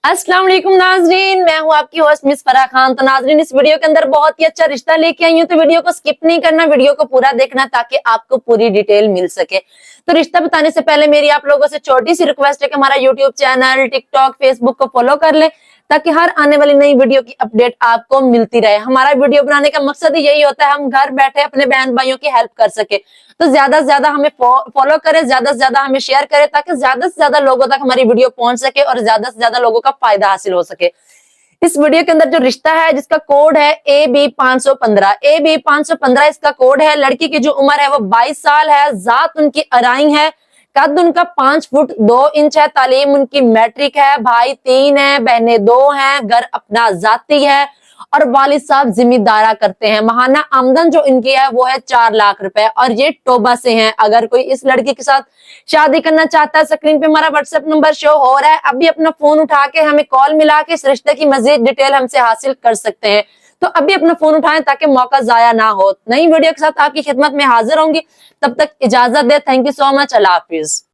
अस्सलाम वालेकुम नाजरीन, मैं हूं आपकी होस्ट मिस फराह खान। तो नाजरीन, इस वीडियो के अंदर बहुत ही अच्छा रिश्ता लेके आई हूं, तो वीडियो को स्किप नहीं करना, वीडियो को पूरा देखना ताकि आपको पूरी डिटेल मिल सके। तो रिश्ता बताने से पहले मेरी आप लोगों से छोटी सी रिक्वेस्ट है कि हमारा यूट्यूब चैनल, टिकटॉक, फेसबुक को फॉलो कर ले ताकि हर आने वाली नई वीडियो की अपडेट आपको मिलती रहे। हमारा वीडियो बनाने का मकसद ही यही होता है, हम घर बैठे अपने बहन भाइयों की हेल्प कर सके। तो ज्यादा से ज्यादा हमें फॉलो करें, ज्यादा से ज्यादा हमें शेयर करें ताकि ज्यादा से ज्यादा लोगों तक हमारी वीडियो पहुंच सके और ज्यादा से ज्यादा लोगों का फायदा हासिल हो सके। इस वीडियो के अंदर जो रिश्ता है जिसका कोड है AB515, इसका कोड है। लड़की की जो उम्र है वो 22 साल है, जात उनकी अराई है, कद उनका 5 फुट 2 इंच है, तालीम उनकी मैट्रिक है, भाई 3 है, बहनें 2 हैं, घर अपना जाती है और वालिद साहब जिम्मेदारा करते हैं। महाना आमदन जो इनकी है वो है 4 लाख रुपए और ये टोबा से हैं। अगर कोई इस लड़की के साथ शादी करना चाहता है, स्क्रीन पे हमारा व्हाट्सएप नंबर शो हो रहा है, अभी अपना फोन उठा के हमें कॉल मिला के इस रिश्ते की मजीद डिटेल हमसे हासिल कर सकते हैं। तो अभी अपना फोन उठाएं ताकि मौका जाया ना हो। नई वीडियो के साथ आपकी खिदमत में हाजिर होंगी, तब तक इजाजत दे। थैंक यू सो मच, अल्लाह हाफिज।